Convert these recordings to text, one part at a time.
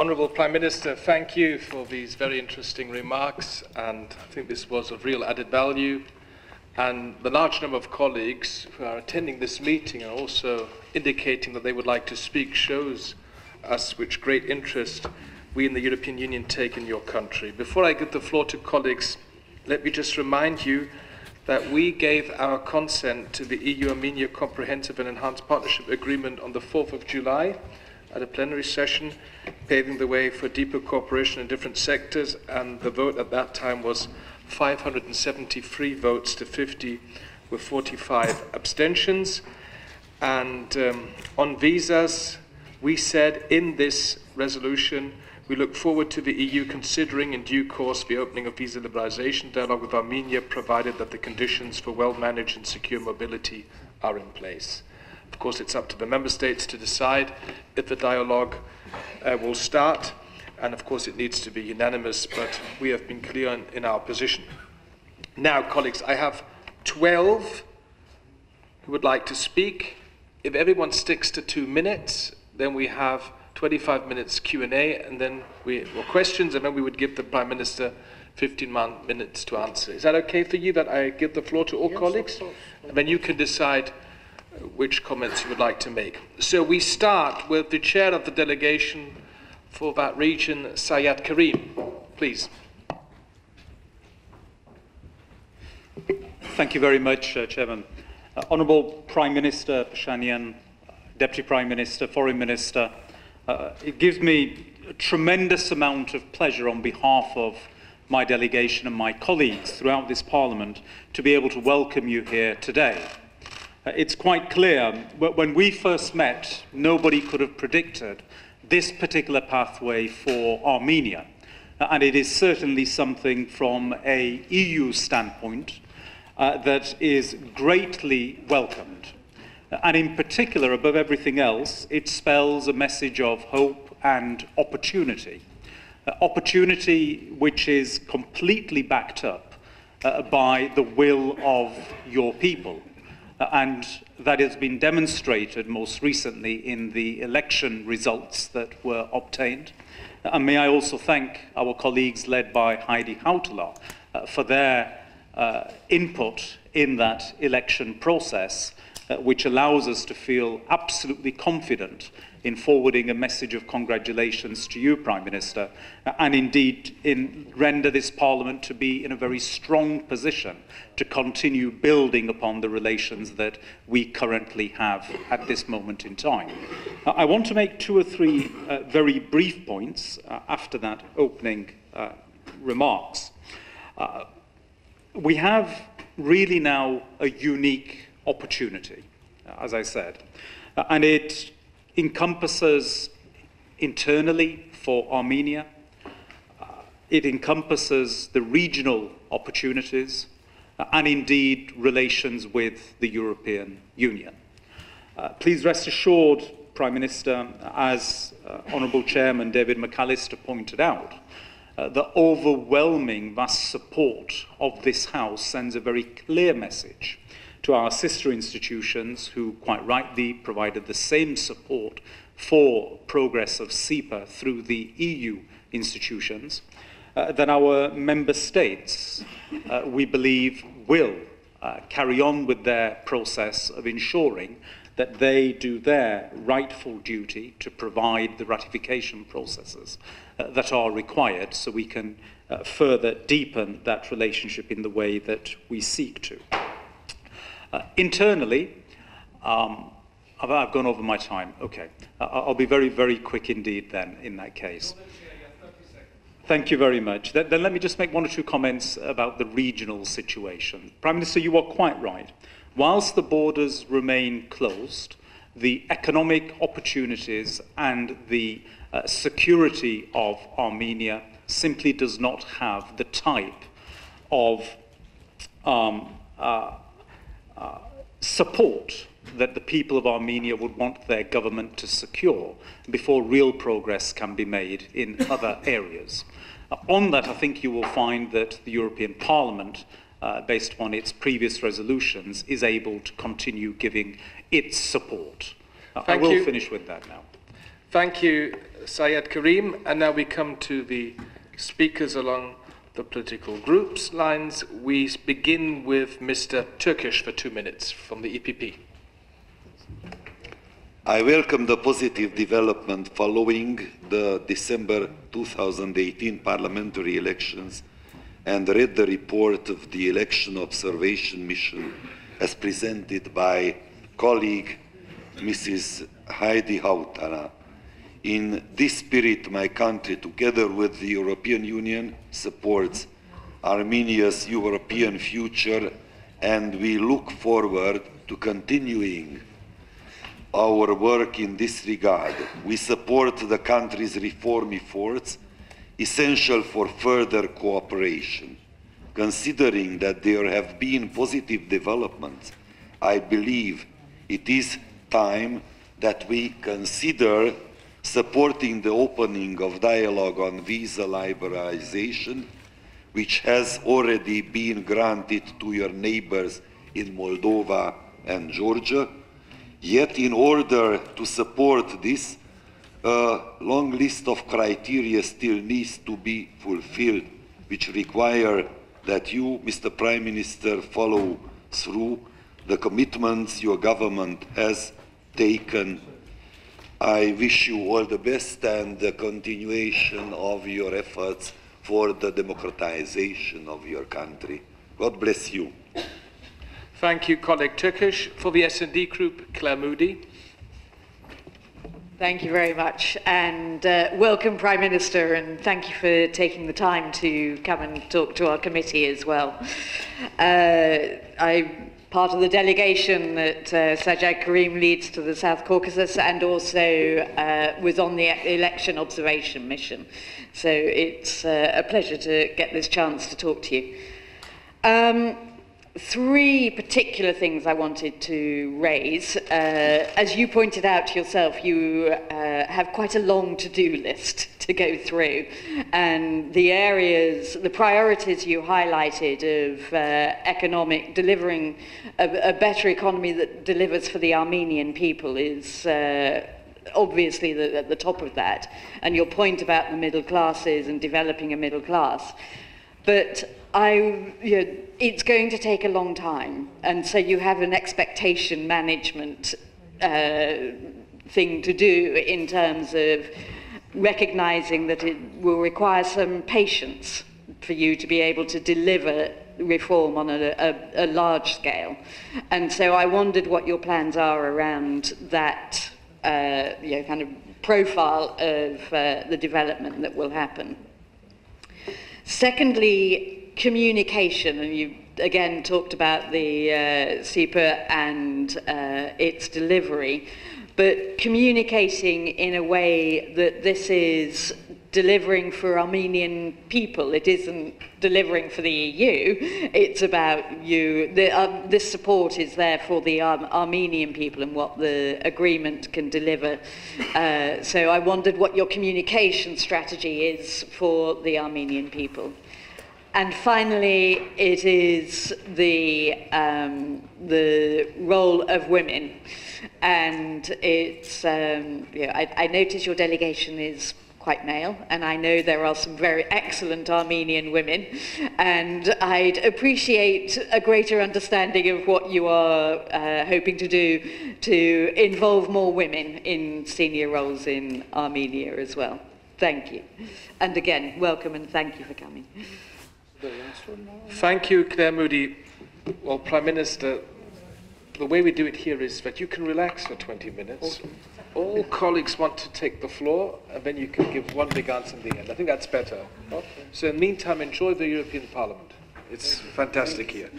Honourable Prime Minister, thank you for these very interesting remarks, and I think this was of real added value. And the large number of colleagues who are attending this meeting and also indicating that they would like to speak shows us which great interest we in the European Union take in your country. Before I give the floor to colleagues, let me just remind you that we gave our consent to the EU-Armenia Comprehensive and Enhanced Partnership Agreement on the 4th of July at a plenary session, paving the way for deeper cooperation in different sectors, and the vote at that time was 573 votes to 50 with 45 abstentions. And on visas, we said in this resolution, we look forward to the EU considering in due course the opening of visa liberalisation dialogue with Armenia, provided that the conditions for well-managed and secure mobility are in place. Of course, it's up to the member states to decide if the dialogue will start, and of course it needs to be unanimous, but we have been clear in our position. Now, colleagues, I have 12 who would like to speak. If everyone sticks to 2 minutes, then we have 25 minutes Q&A, and then questions, and then we would give the Prime Minister 15 minutes to answer. Is that okay for you, that I give the floor to all colleagues? And then you can decide which comments you would like to make. So we start with the chair of the delegation for that region, Sayed Karim. Please. Thank you very much, Chairman. Honourable Prime Minister Pashinyan, Deputy Prime Minister, Foreign Minister, it gives me a tremendous amount of pleasure on behalf of my delegation and my colleagues throughout this Parliament to be able to welcome you here today. It's quite clear, when we first met, nobody could have predicted this particular pathway for Armenia. And it is certainly something from an EU standpoint that is greatly welcomed. And in particular, above everything else, it spells a message of hope and opportunity. Opportunity which is completely backed up by the will of your people. And that has been demonstrated most recently in the election results that were obtained. And may I also thank our colleagues led by Heidi Hautala for their input in that election process, which allows us to feel absolutely confident in forwarding a message of congratulations to you, Prime Minister, and indeed render this Parliament to be in a very strong position to continue building upon the relations that we currently have at this moment in time. I want to make 2 or 3 very brief points after that opening remarks. We have really now a unique opportunity, as I said, and it encompasses internally for Armenia, it encompasses the regional opportunities, and indeed relations with the European Union. Please rest assured, Prime Minister, as Honourable Chairman David McAllister pointed out, the overwhelming vast support of this House sends a very clear message to our sister institutions, who quite rightly provided the same support for progress of SEPA through the EU institutions, that our member states, we believe, will carry on with their process of ensuring that they do their rightful duty to provide the ratification processes that are required, so we can further deepen that relationship in the way that we seek to. Internally, I've gone over my time. Okay, I'll be very, very quick indeed then in that case. Thank you very much. Then let me just make 1 or 2 comments about the regional situation. Prime Minister, you are quite right. Whilst the borders remain closed, the economic opportunities and the security of Armenia simply does not have the type of support that the people of Armenia would want their government to secure before real progress can be made in other areas. On that, I think you will find that the European Parliament, based upon its previous resolutions, is able to continue giving its support. I will finish with that now. Thank you, Syed Karim. And now we come to the speakers along the political groups lines. We begin with Mr. Turkish for 2 minutes from the EPP. I welcome the positive development following the December 2018 parliamentary elections and read the report of the Election Observation Mission as presented by colleague Mrs. Heidi Hautala. In this spirit, my country, together with the European Union, supports Armenia's European future, and we look forward to continuing our work in this regard. We support the country's reform efforts, essential for further cooperation. Considering that there have been positive developments, I believe it is time that we consider supporting the opening of dialogue on visa liberalization, which has already been granted to your neighbors in Moldova and Georgia. Yet, in order to support this, a long list of criteria still needs to be fulfilled, which require that you, Mr. Prime Minister, follow through the commitments your government has taken. I wish you all the best and the continuation of your efforts for the democratization of your country. God bless you. Thank you, colleague Turkish. For the S&D Group, Claire Moody. Thank you very much, and welcome, Prime Minister, and thank you for taking the time to come and talk to our committee as well. I'm part of the delegation that Sajjad Karim leads to the South Caucasus, and also was on the election observation mission. So it's a pleasure to get this chance to talk to you. Three particular things I wanted to raise. As you pointed out yourself, you have quite a long to-do list to go through, and the priorities you highlighted of delivering a better economy that delivers for the Armenian people is obviously at the top of that, and your point about the middle classes and developing a middle class. But it's going to take a long time, and so you have an expectation management thing to do in terms of recognizing that it will require some patience for you to be able to deliver reform on a large scale. And so I wondered what your plans are around that kind of profile of the development that will happen. Secondly, communication, and you again talked about the CEPA and its delivery, but communicating in a way that this is delivering for Armenian people. It isn't delivering for the EU, it's about you. This support is there for the Armenian people and what the agreement can deliver. So I wondered what your communication strategy is for the Armenian people. And finally, it is the role of women. And it's, I notice your delegation is quite male, and I know there are some very excellent Armenian women, and I'd appreciate a greater understanding of what you are hoping to do to involve more women in senior roles in Armenia as well. Thank you. And again, welcome and thank you for coming. Thank you, Claire Moody. Well, Prime Minister, the way we do it here is that you can relax for 20 minutes. All colleagues want to take the floor, and then you can give one big answer in the end. I think that's better. Okay. So in the meantime, enjoy the European Parliament. It's fantastic here.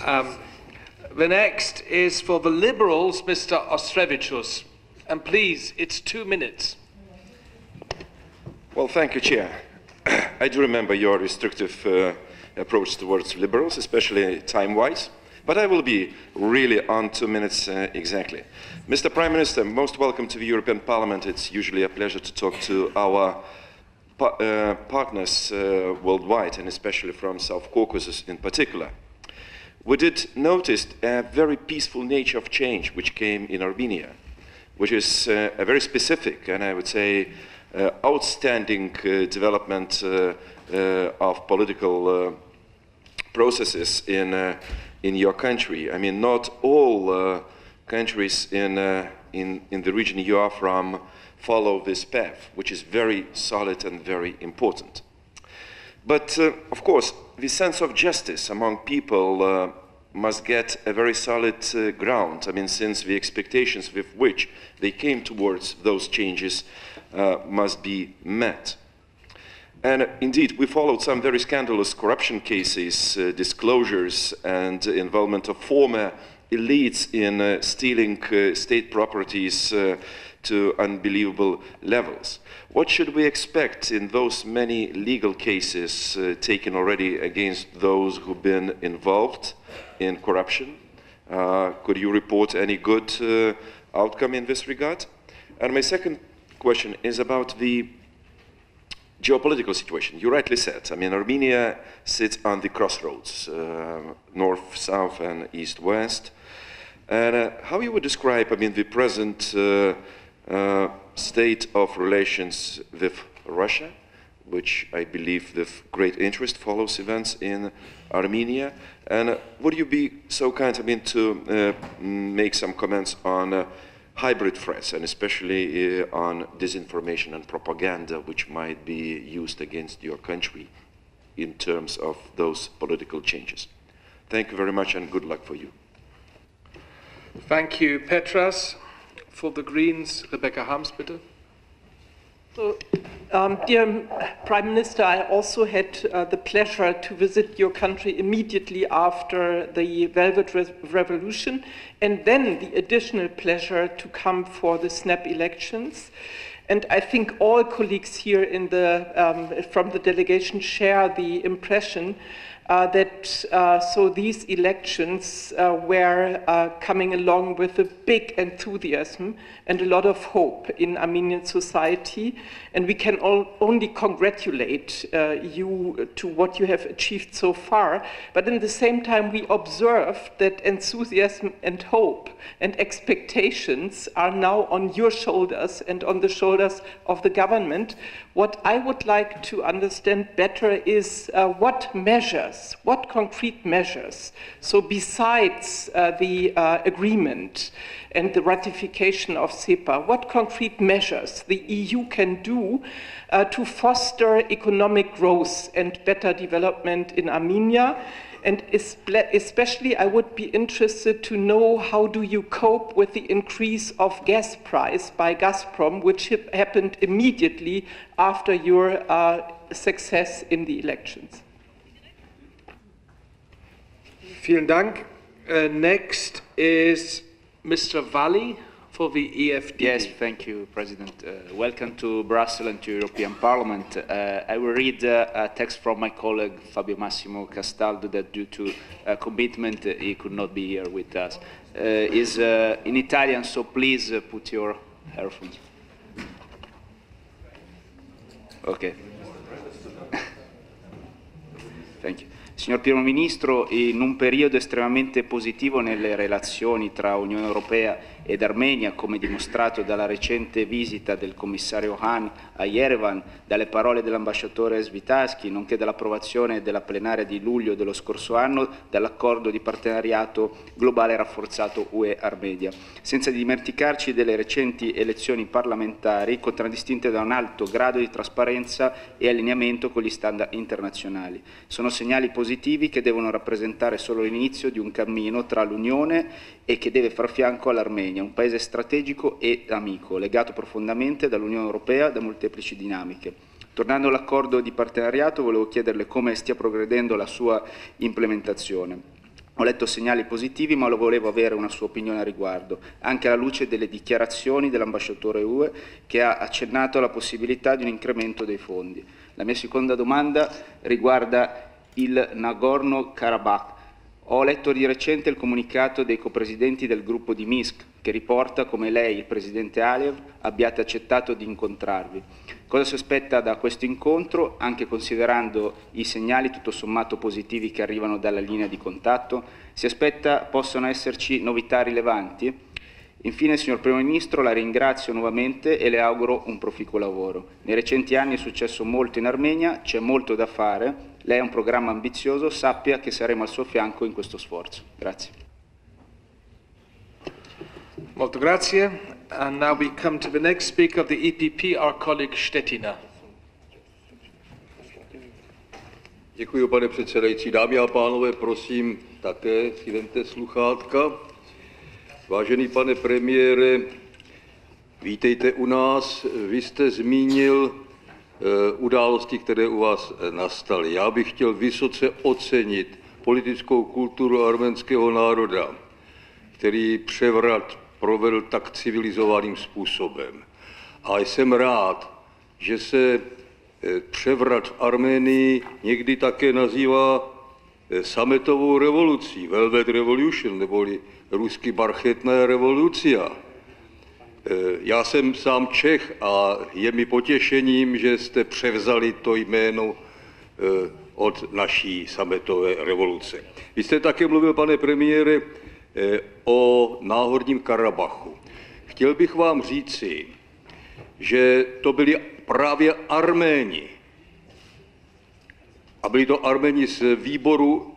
The next is for the Liberals, Mr. Ostrevichus. And please, it's 2 minutes. Well, thank you, Chair. I do remember your restrictive approach towards Liberals, especially time-wise. But I will be really on 2 minutes exactly. Mr. Prime Minister, most welcome to the European Parliament. It's usually a pleasure to talk to our partners worldwide, and especially from South Caucasus in particular. We did notice a very peaceful nature of change which came in Armenia. which is a very specific and I would say outstanding development of political processes in your country. I mean, not all countries in the region you are from follow this path, which is very solid and very important. But of course, the sense of justice among people must get a very solid ground. I mean, since the expectations with which they came towards those changes must be met. And indeed, we followed some very scandalous corruption cases, disclosures, and involvement of former elites in stealing state properties to unbelievable levels. What should we expect in those many legal cases taken already against those who've been involved in corruption? Could you report any good outcome in this regard? And my second question is about the geopolitical situation. You rightly said, I mean, Armenia sits on the crossroads, north, south, and east, west. And how you would describe, I mean, the present state of relations with Russia, which I believe with great interest follows events in Armenia. And would you be so kind, I mean, to make some comments on hybrid threats, and especially on disinformation and propaganda, which might be used against your country in terms of those political changes? Thank you very much, and good luck for you. Thank you, Petras. For the Greens, Rebecca Harms, bitte. So, dear Prime Minister, I also had the pleasure to visit your country immediately after the Velvet Revolution, and then the additional pleasure to come for the snap elections. And I think all colleagues here in from the delegation share the impression that so these elections were coming along with a big enthusiasm and a lot of hope in Armenian society, and we can only congratulate you to what you have achieved so far. But at the same time, we observe that enthusiasm and hope and expectations are now on your shoulders and on the shoulders of the government. What I would like to understand better is what measures, what concrete measures, so besides the agreement and the ratification of SEPA, what concrete measures the EU can do to foster economic growth and better development in Armenia? And especially, I would be interested to know how do you cope with the increase of gas price by Gazprom, which happened immediately after your success in the elections. Vielen Dank. Next is Mr. Valli for the EFD. Yes, thank you, President. Welcome to Brussels and to European Parliament. I will read a text from my colleague Fabio Massimo Castaldo that due to commitment he could not be here with us. Is in Italian, so please put your earphones. Okay. Thank you. Signor Primo Ministro, in un periodo estremamente positivo nelle relazioni tra Unione Europea ed Armenia, come dimostrato dalla recente visita del commissario Hahn a Yerevan, dalle parole dell'ambasciatore Svitarsky, nonché dall'approvazione della plenaria di luglio dello scorso anno dall'accordo di partenariato globale rafforzato UE-Armenia, senza dimenticarci delle recenti elezioni parlamentari contraddistinte da un alto grado di trasparenza e allineamento con gli standard internazionali. Sono segnali positivi che devono rappresentare solo l'inizio di un cammino tra l'Unione e che deve far fianco all'Armenia, un paese strategico e amico, legato profondamente dall'Unione Europea da molteplici dinamiche. Tornando all'accordo di partenariato, volevo chiederle come stia progredendo la sua implementazione. Ho letto segnali positivi, ma volevo avere una sua opinione a riguardo, anche alla luce delle dichiarazioni dell'ambasciatore UE che ha accennato alla possibilità di un incremento dei fondi. La mia seconda domanda riguarda il Nagorno-Karabakh. Ho letto di recente il comunicato dei copresidenti del gruppo di Minsk che riporta come lei e il presidente Aliyev abbiate accettato di incontrarvi. Cosa si aspetta da questo incontro, anche considerando i segnali tutto sommato positivi che arrivano dalla linea di contatto? Si aspetta possano esserci novità rilevanti? Infine, signor Primo Ministro, la ringrazio nuovamente e le auguro un proficuo lavoro. Nei recenti anni è successo molto in Armenia, c'è molto da fare, lei ha un programma ambizioso, sappia che saremo al suo fianco in questo sforzo. Grazie. Molto grazie. And now we come to the next speaker of the EPP, our colleague Štětina. Děkuji, pane předsedající. Dámy a pánové, prosím, také si vemte sluchátka. Vážený pane premiére, vítejte u nás. Vy jste zmínil události, které u vás nastaly. Já bych chtěl vysoce ocenit politickou kulturu arménského národa, který převrat provedl tak civilizovaným způsobem. A jsem rád, že se převrat v Arménii někdy také nazývá sametovou revolucí, Velvet Revolution, neboli rusky barchetná revolucia. Já jsem sám Čech a je mi potěšením, že jste převzali to jméno od naší sametové revoluce. Vy jste také mluvil, pane premiére, o Náhorním Karabachu. Chtěl bych vám říci, že to byli právě Arméni. A byli to Arméni z výboru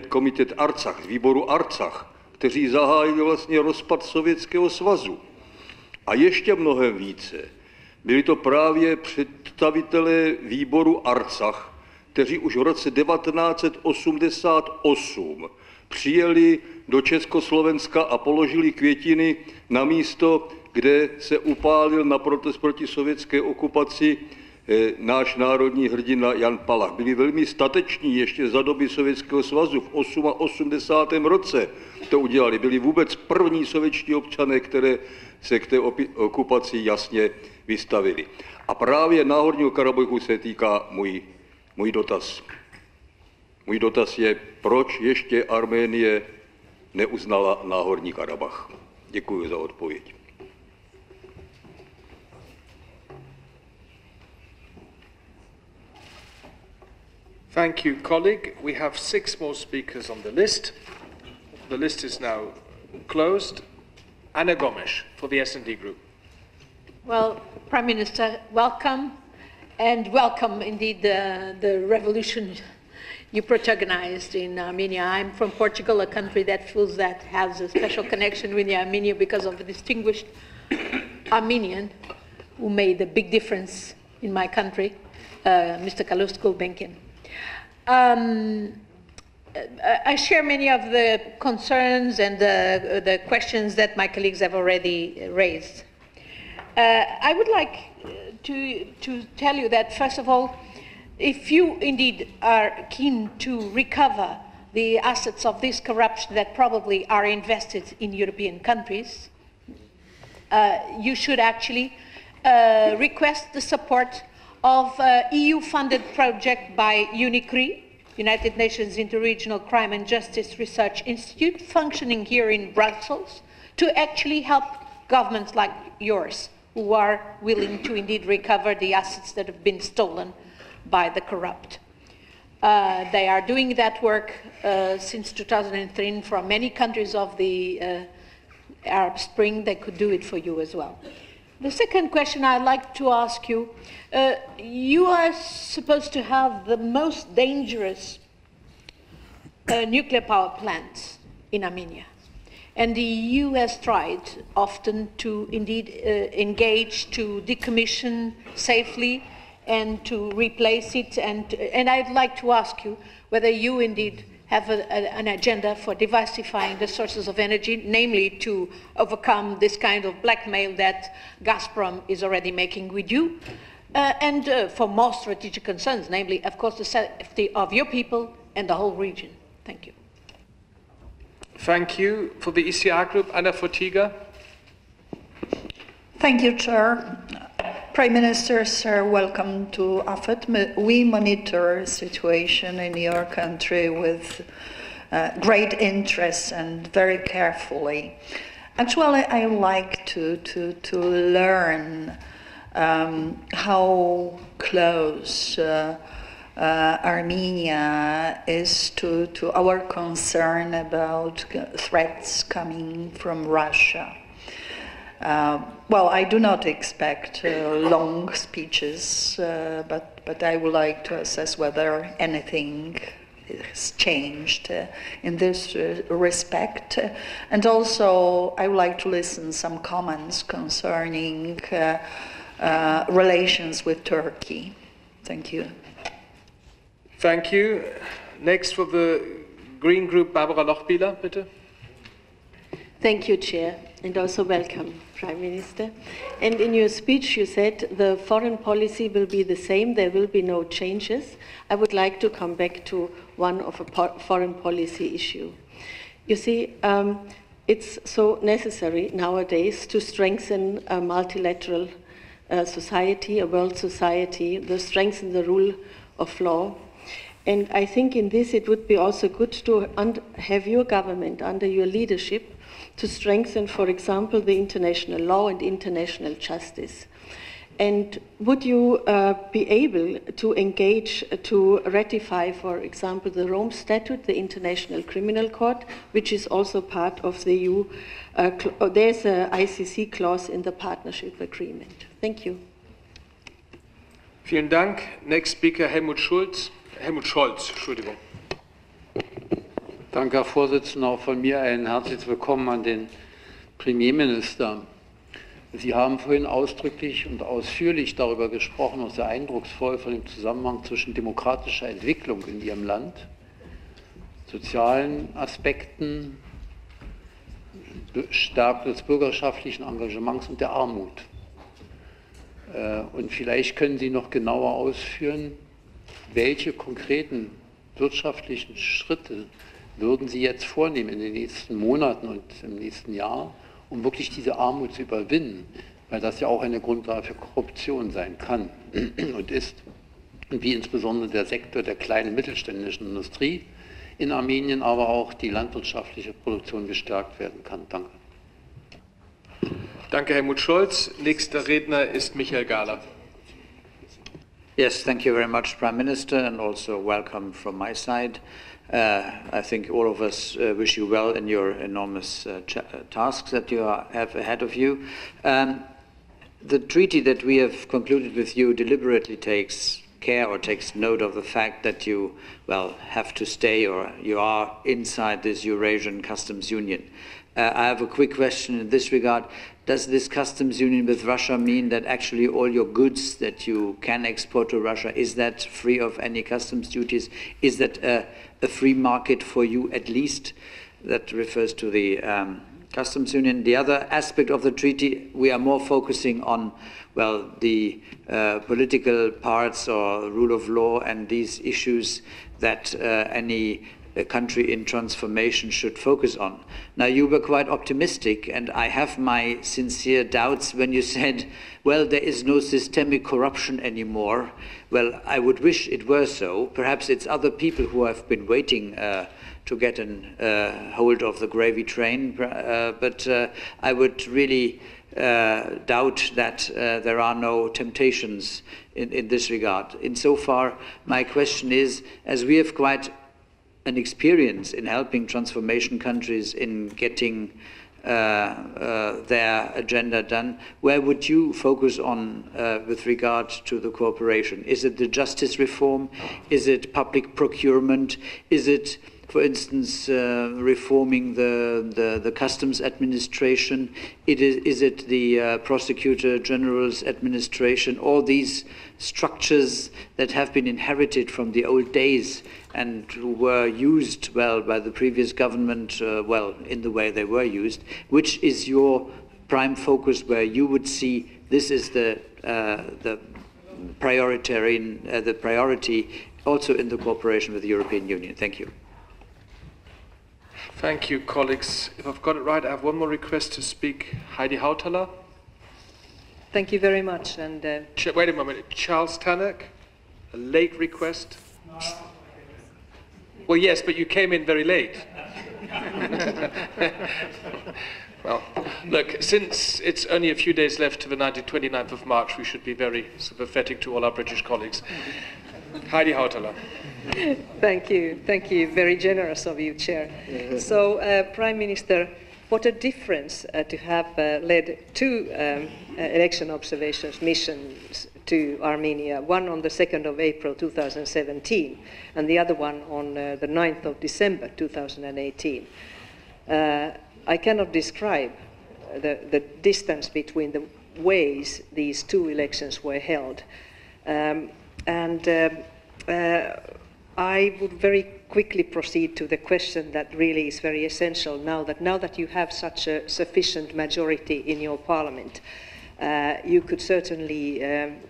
komitet Artsach, z výboru Artsach, kteří zahájili vlastně rozpad Sovětského svazu. A ještě mnohem více. Byli to právě představitelé výboru Artsach, kteří už v roce 1988 přijeli do Československa a položili květiny na místo, kde se upálil na protest proti sovětské okupaci náš národní hrdina Jan Palach. Byli velmi stateční ještě za doby Sovětského svazu. V 88. roce to udělali. Byli vůbec první sovětští občané, které se k té okupaci jasně vystavili. A právě Náhorního Karabachu se týká můj dotaz. Můj dotaz je, proč ještě Arménie neuznala Náhorní Karabach. Děkuji za odpověď. Thank you, colleague. We have 6 more speakers on the list. The list is now closed. Anna Gomes for the S&D Group. Well, Prime Minister, welcome, and welcome indeed the revolution you protagonized in Armenia. I'm from Portugal, a country that feels that has a special connection with Armenia because of a distinguished Armenian who made a big difference in my country, Mr. Calouste Gulbenkian. I share many of the concerns and the questions that my colleagues have already raised. I would like to tell you that, first of all, if you indeed are keen to recover the assets of this corruption that probably are invested in European countries, you should actually request the support of EU-funded project by UNICRI, United Nations Interregional Crime and Justice Research Institute, functioning here in Brussels, to actually help governments like yours, who are willing to indeed recover the assets that have been stolen by the corrupt. They are doing that work since 2003 from many countries of the Arab Spring. They could do it for you as well. The second question I'd like to ask you, you are supposed to have the most dangerous nuclear power plants in Armenia. And the EU has tried often to indeed engage to decommission safely and to replace it. And I'd like to ask you whether you indeed have an agenda for diversifying the sources of energy, namely to overcome this kind of blackmail that Gazprom is already making with you, and for more strategic concerns, namely, of course, the safety of your people and the whole region. Thank you. Thank you. For the ECR Group, Anna Fotiga. Thank you, Chair. Prime Minister, sir, welcome to AFET. We monitor the situation in your country with great interest and very carefully. Actually, I like to learn how close Armenia is to our concern about threats coming from Russia. Well, I do not expect long speeches, but I would like to assess whether anything has changed in this respect. And also, I would like to listen some comments concerning relations with Turkey. Thank you. Thank you. Next for the Green Group, Barbara Lochbihler, bitte. Thank you, Chair, and also welcome, Prime Minister. And in your speech, you said the foreign policy will be the same, there will be no changes. I would like to come back to one of a foreign policy issue. You see, it's so necessary nowadays to strengthen a multilateral society, a world society, to strengthen the rule of law. And I think in this it would be also good to have your government under your leadership to strengthen, for example, the international law and international justice. And would you be able to engage to ratify, for example, the Rome Statute, the International Criminal Court, which is also part of the EU? There's an ICC clause in the partnership agreement. Thank you. Vielen Dank. Next speaker, Helmut Scholz, Entschuldigung. Danke, Herr Vorsitzender. Auch von mir ein herzliches Willkommen an den Premierminister. Sie haben vorhin ausdrücklich und ausführlich darüber gesprochen, und sehr eindrucksvoll von dem Zusammenhang zwischen demokratischer Entwicklung in Ihrem Land, sozialen Aspekten, Stärkung des bürgerschaftlichen Engagements und der Armut. Und vielleicht können Sie noch genauer ausführen, welche konkreten wirtschaftlichen Schritte würden Sie jetzt vornehmen in den nächsten Monaten und im nächsten Jahr, um wirklich diese Armut zu überwinden, weil das ja auch eine Grundlage für Korruption sein kann und ist, und wie insbesondere der Sektor der kleinen und mittelständischen Industrie in Armenien, aber auch die landwirtschaftliche Produktion gestärkt werden kann. Danke. Danke, Helmut Scholz. Nächster Redner ist Michael Gahler. Yes, thank you very much, Prime Minister, and also welcome from my side. I think all of us wish you well in your enormous tasks that you have ahead of you. The treaty that we have concluded with you deliberately takes care or takes note of the fact that you, well, have to stay or you are inside this Eurasian customs union. I have a quick question in this regard. Does this customs union with Russia mean that actually all your goods that you can export to Russia, is that free of any customs duties? Is that a free market for you at least? That refers to the customs union. The other aspect of the treaty, we are more focusing on, well, the political parts or rule of law and these issues that any country in transformation should focus on. Now, you were quite optimistic, and I have my sincere doubts when you said, well, there is no systemic corruption anymore. Well, I would wish it were so. Perhaps it's other people who have been waiting to get a hold of the gravy train, but I would really doubt that there are no temptations in this regard. Insofar, my question is, as we have quite an experience in helping transformation countries in getting their agenda done, where would you focus on with regard to the cooperation? Is it the justice reform? Is it public procurement? Is it, for instance, reforming the customs administration? Is it the prosecutor general's administration? All these structures that have been inherited from the old days and were used well by the previous government, well, in the way they were used. Which is your prime focus, where you would see this is the priority also in the cooperation with the European Union? Thank you. Thank you, colleagues. If I've got it right, I have one more request to speak. Heidi Hautala. Thank you very much. And wait a moment. Charles Tannock, a late request. Well, yes, but you came in very late. Well, look, since it's only a few days left to the 29th of March, we should be very sympathetic to all our British colleagues. Heidi Hautala. Thank you. Very generous of you, Chair. So, Prime Minister, what a difference to have led two election observations missions to Armenia, one on the 2nd of April 2017 and the other one on the 9th of December 2018. I cannot describe the distance between the ways these two elections were held. I would very quickly proceed to the question that really is very essential now that you have such a sufficient majority in your parliament. You could certainly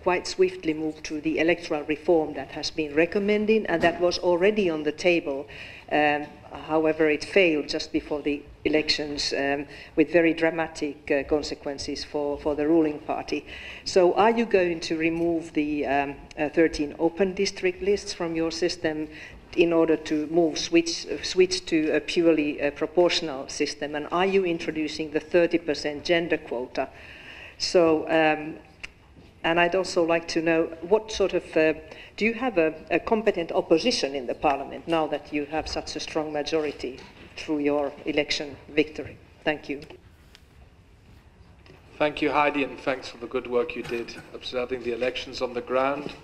quite swiftly move to the electoral reform that has been recommended and that was already on the table. However, it failed just before the elections with very dramatic consequences for the ruling party. So are you going to remove the 13 open district lists from your system in order to switch to a purely proportional system? And are you introducing the 30% gender quota? So, and I'd also like to know what sort of, do you have a competent opposition in the parliament now that you have such a strong majority through your election victory? Thank you. Thank you, Heidi, and thanks for the good work you did observing the elections on the ground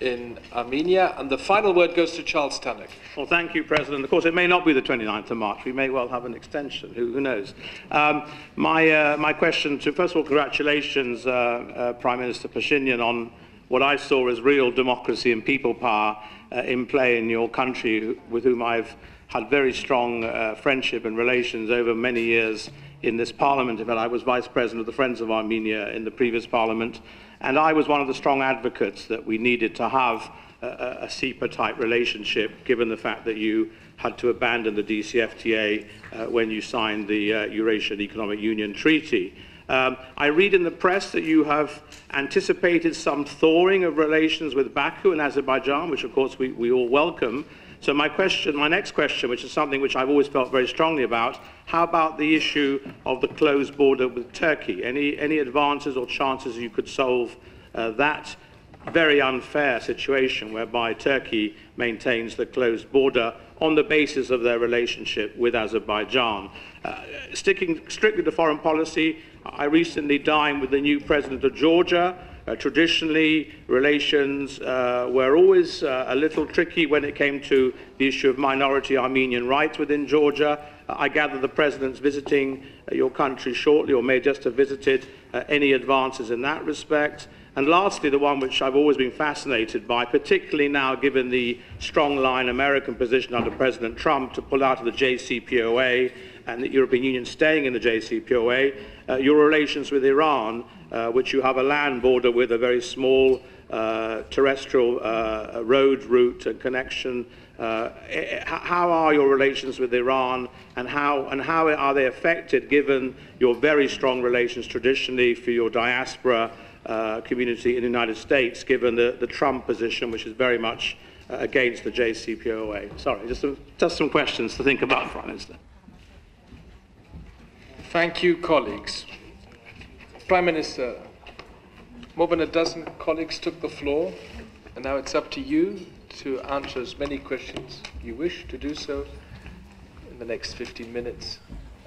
in Armenia. And the final word goes to Charles Tannock. Well, thank you, President. Of course, it may not be the 29th of March. We may well have an extension. Who knows? My question to, first of all, congratulations, Prime Minister Pashinyan, on what I saw as real democracy and people power in play in your country, with whom I've had very strong friendship and relations over many years in this parliament. In fact, I was Vice President of the Friends of Armenia in the previous parliament, and I was one of the strong advocates that we needed to have a CEPA-type relationship, given the fact that you had to abandon the DCFTA when you signed the Eurasian Economic Union Treaty. I read in the press that you have anticipated some thawing of relations with Baku and Azerbaijan, which of course we all welcome. So my next question, which is something which I've always felt very strongly about, how about the issue of the closed border with Turkey? Any advances or chances you could solve that very unfair situation whereby Turkey maintains the closed border on the basis of their relationship with Azerbaijan? Sticking strictly to foreign policy, I recently dined with the new president of Georgia. Traditionally, relations were always a little tricky when it came to the issue of minority Armenian rights within Georgia. I gather the president's visiting your country shortly, or may just have visited. Any advances in that respect? And lastly, the one which I've always been fascinated by, particularly now given the strong line American position under President Trump to pull out of the JCPOA and the European Union staying in the JCPOA, your relations with Iran, which you have a land border with, a very small terrestrial road route and connection. How are your relations with Iran, and how are they affected, given your very strong relations traditionally for your diaspora community in the United States, given the Trump position, which is very much against the JCPOA? Sorry, just some questions to think about, Prime Minister. Thank you, colleagues. Prime Minister, more than a dozen colleagues took the floor, and now it's up to you to answer as many questions you wish to do so in the next 15 minutes,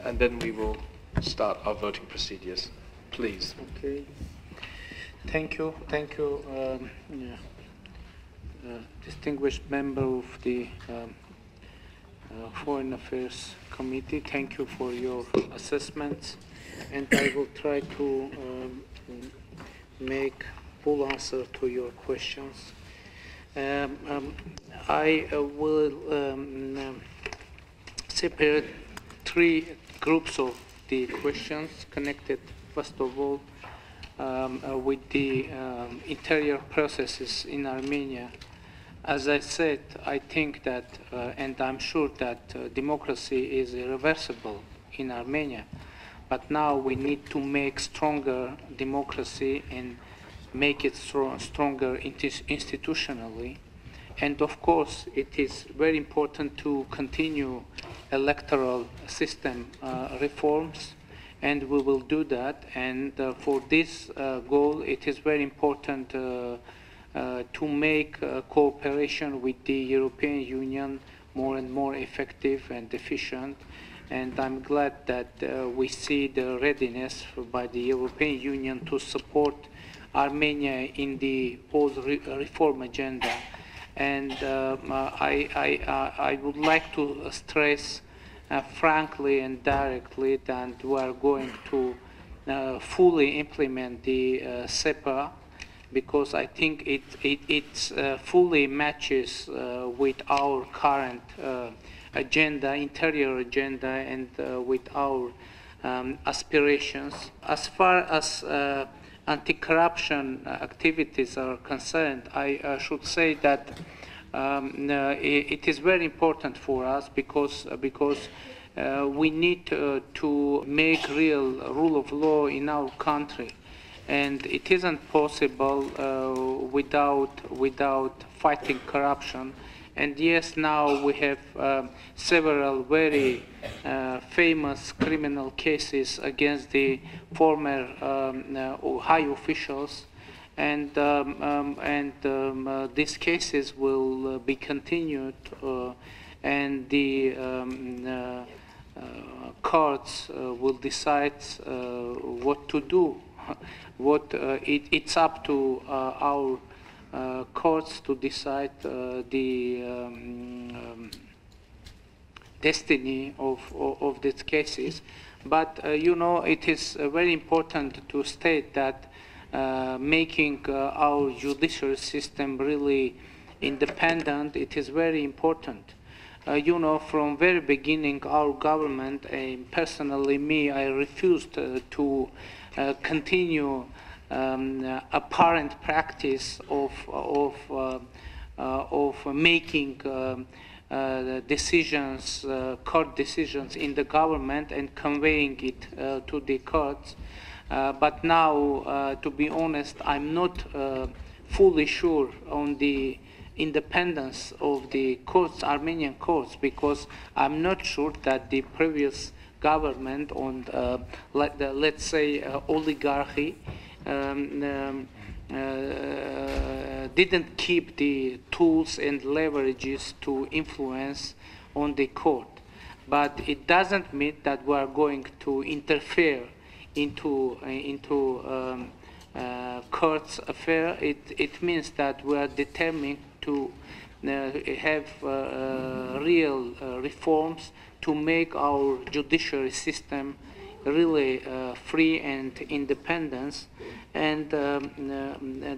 and then we will start our voting procedures. Please. Okay. Thank you. Thank you, distinguished member of the Foreign Affairs Committee. Thank you for your assessments, and I will try to make full answer to your questions. I will separate three groups of the questions connected, first of all, with the interior processes in Armenia. As I said, I think that, and I'm sure that democracy is irreversible in Armenia, but now we need to make stronger democracy and make it stronger institutionally. And of course, it is very important to continue electoral system reforms, and we will do that. And for this goal, it is very important to make cooperation with the European Union more and more effective and efficient. And I'm glad that we see the readiness by the European Union to support Armenia in the post-reform agenda. And I would like to stress frankly and directly that we are going to fully implement the SEPA, because I think it fully matches with our current agenda, interior agenda, and with our aspirations. As far as anti-corruption activities are concerned, I should say that it is very important for us because we need to make real rule of law in our country, and it isn't possible without fighting corruption. And yes, now we have several very famous criminal cases against the former high officials, and these cases will be continued, and the courts will decide what to do. It's up to our courts to decide the destiny of these cases. But you know, it is very important to state that making our judicial system really independent, it is very important. You know, from very beginning, our government, and personally me, I refused to continue apparent practice of making decisions, court decisions in the government and conveying it to the courts. But now, to be honest, I'm not fully sure on the independence of the courts, Armenian courts, because I'm not sure that the previous government on, let's say, oligarchy didn't keep the tools and leverages to influence on the court. But it doesn't mean that we are going to interfere into court's affair. It means that we are determined to have real reforms to make our judiciary system really free and independent. And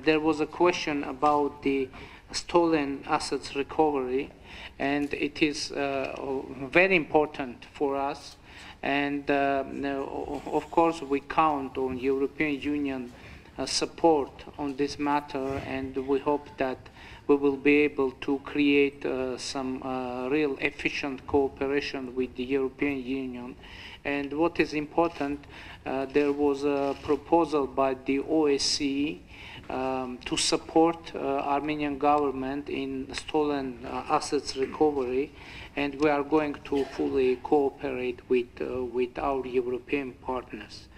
there was a question about the stolen assets recovery, and it is very important for us. And of course, we count on European Union support on this matter, and we hope that we will be able to create some real efficient cooperation with the European Union. And what is important, there was a proposal by the OSCE to support Armenian government in stolen assets recovery, and we are going to fully cooperate with our European partners.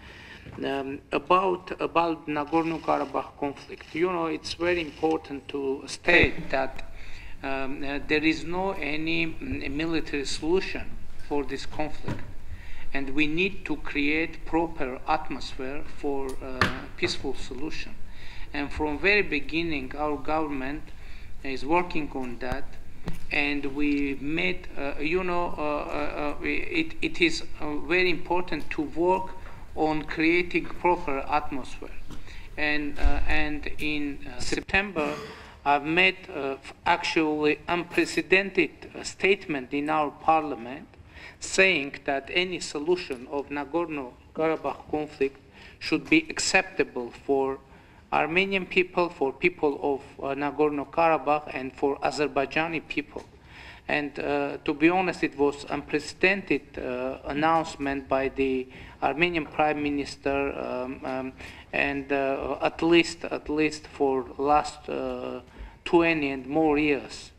About Nagorno-Karabakh conflict, you know, it's very important to state that there is no any military solution for this conflict, and we need to create proper atmosphere for peaceful solution. And from very beginning, our government is working on that, and we made, you know, it is very important to work on creating proper atmosphere. And in September, I've made actually unprecedented statement in our parliament saying that any solution of Nagorno-Karabakh conflict should be acceptable for Armenian people, for people of Nagorno-Karabakh, and for Azerbaijani people. And to be honest, it was unprecedented announcement by the Armenian Prime Minister, and at least for last 20 and more years.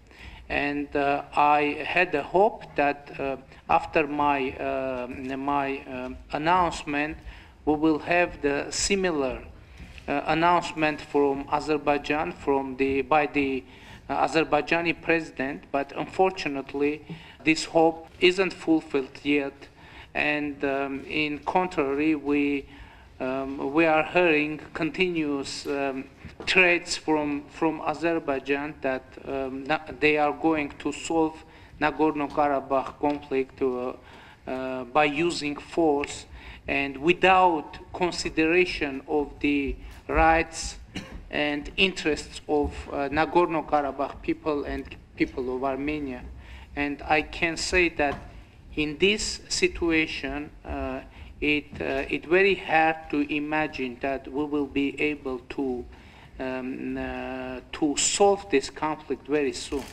And I had a hope that after my announcement, we will have the similar announcement from Azerbaijan, by the Azerbaijani president, but unfortunately this hope isn't fulfilled yet, and in contrary, we are hearing continuous threats from Azerbaijan that they are going to solve Nagorno-Karabakh conflict by using force and without consideration of the rights and interests of Nagorno-Karabakh people and people of Armenia. And I can say that in this situation, it's very hard to imagine that we will be able to solve this conflict very soon.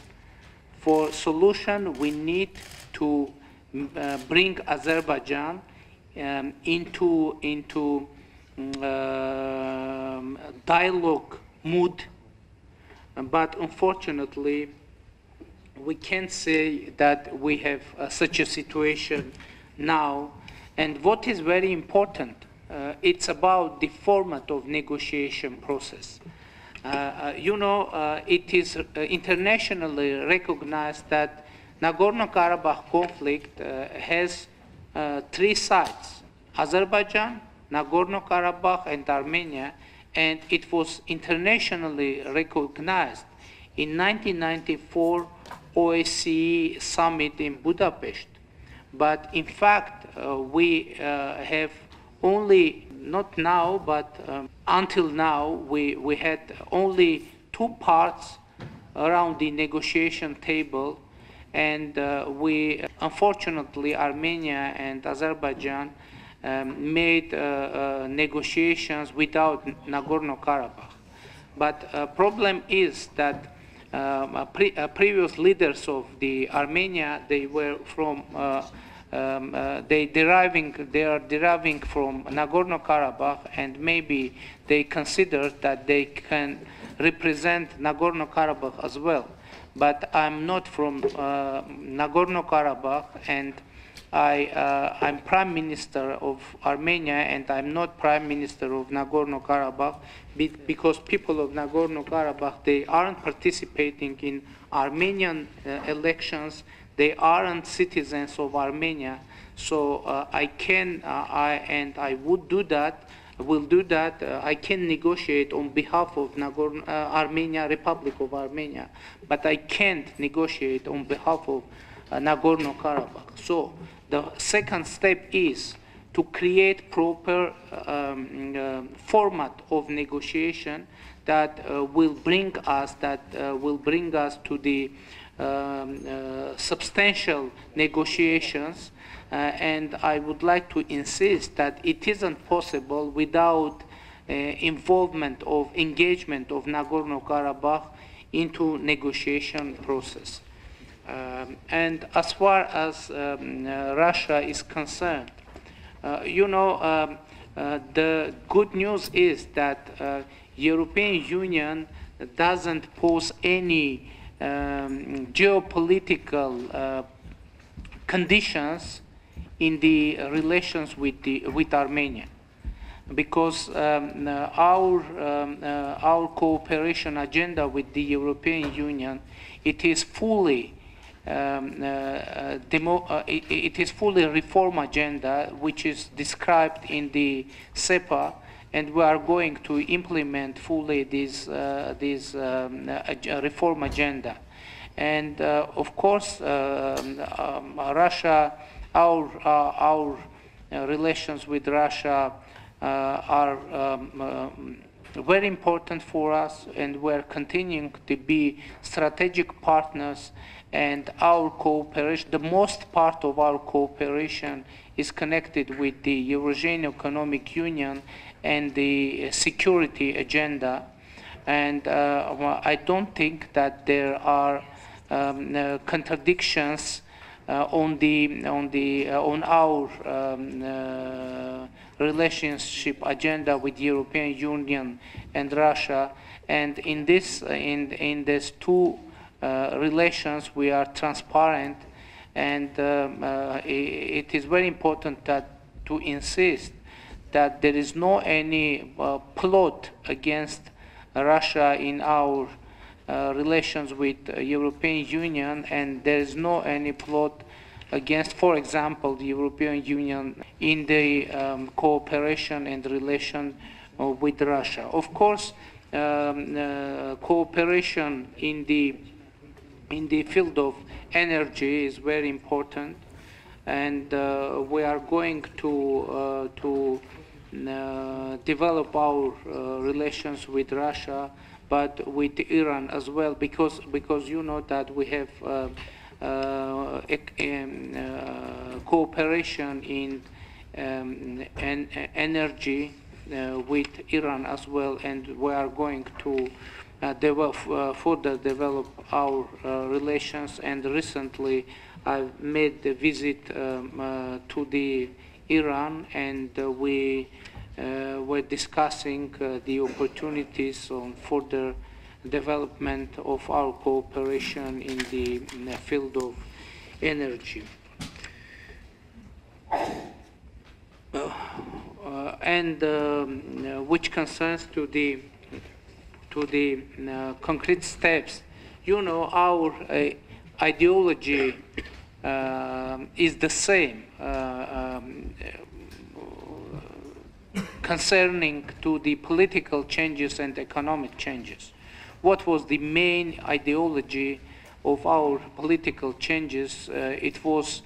For solution, we need to bring Azerbaijan into dialogue mood, but unfortunately, we can't say that we have such a situation now. And what is very important, it's about the format of negotiation process. You know, it is internationally recognized that Nagorno-Karabakh conflict has three sides: Azerbaijan, Nagorno-Karabakh, and Armenia, and it was internationally recognized in 1994 OSCE summit in Budapest. But in fact, we have only, not now, but until now, we had only two parts around the negotiation table, and we, unfortunately, Armenia and Azerbaijan made negotiations without Nagorno-Karabakh. But problem is that previous leaders of the Armenia, they were from, they are deriving from Nagorno-Karabakh, and maybe they considered that they can represent Nagorno-Karabakh as well. But I'm not from Nagorno-Karabakh, and I'm Prime Minister of Armenia, and I'm not Prime Minister of Nagorno-Karabakh, because people of Nagorno-Karabakh, they aren't participating in Armenian elections, they aren't citizens of Armenia. So I can, I would do that, will do that. I can negotiate on behalf of Armenia, Republic of Armenia, but I can't negotiate on behalf of Nagorno-Karabakh. So the second step is to create proper format of negotiation that will bring us to the substantial negotiations. And I would like to insist that it isn't possible without engagement of Nagorno-Karabakh into negotiation process. And as far as Russia is concerned, you know, the good news is that European Union doesn't pose any geopolitical conditions in the relations with Armenia, because our cooperation agenda with the European Union, it is fully it is fully a reform agenda which is described in the SEPA, and we are going to implement fully this reform agenda. And of course, Russia, our relations with Russia are very important for us, and we're continuing to be strategic partners. And our cooperation, the most part of our cooperation is connected with the Eurasian Economic Union and the security agenda. And I don't think that there are contradictions on our relationship agenda with the European Union and Russia. And in these two relations, we are transparent, and it is very important to insist that there is no any plot against Russia in our relations with European Union, and there is no any plot against, for example, the European Union in the cooperation and relation with Russia. Of course, cooperation in the field of energy is very important, and we are going to develop our relations with Russia, but with Iran as well, because you know that we have cooperation in energy with Iran as well, and we are going to further develop our relations. And recently I made a visit to the Iran, and we were discussing the opportunities on further development of our cooperation in the field of energy. And which concerns to the concrete steps, you know, our ideology is the same concerning to the political changes and economic changes. What was the main ideology of our political changes? It was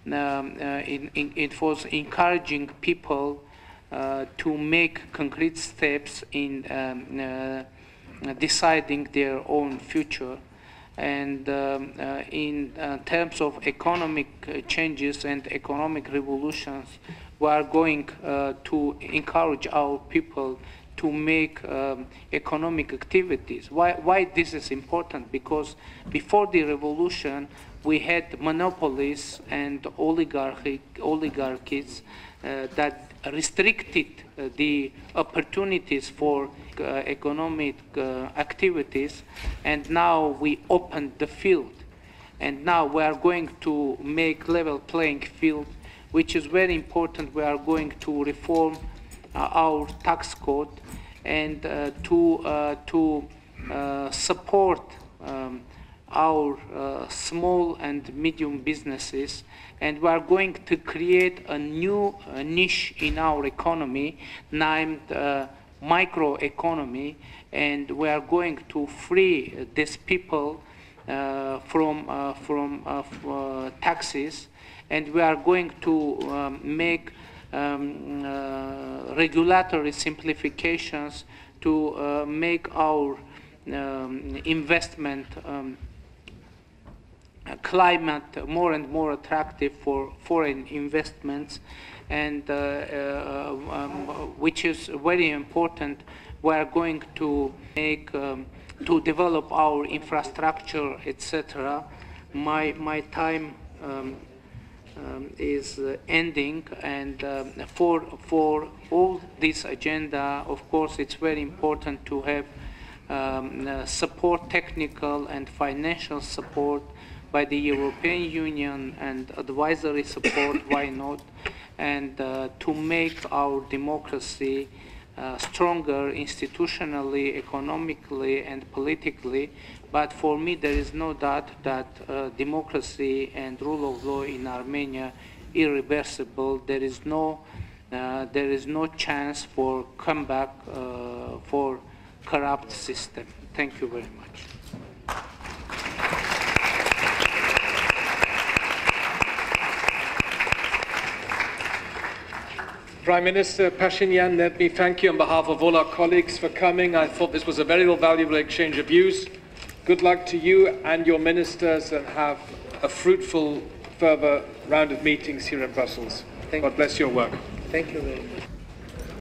encouraging people to make concrete steps in deciding their own future. And in terms of economic changes and economic revolutions, we are going to encourage our people to make economic activities. Why this is important? Because before the revolution, we had monopolies and oligarchies that restricted the opportunities for economic activities, and now we opened the field. And now we are going to make level playing field, which is very important. We are going to reform our tax code and to support our small and medium businesses, and we are going to create a new niche in our economy named microeconomy, and we are going to free these people from taxes, and we are going to make regulatory simplifications to make our investment climate more and more attractive for foreign investments, and which is very important. We are going to make to develop our infrastructure, etc. My time is ending, and for all this agenda, of course, it's very important to have support, technical and financial support by the European Union, and advisory support, why not, and to make our democracy stronger institutionally, economically and politically. But for me there is no doubt that democracy and rule of law in Armenia irreversible. There is no chance for comeback for corrupt system. Thank you very much. Prime Minister Pashinyan, let me thank you on behalf of all our colleagues for coming. I thought this was a very valuable exchange of views. Good luck to you and your ministers, and have a fruitful further round of meetings here in Brussels. God bless your work. Thank you very much.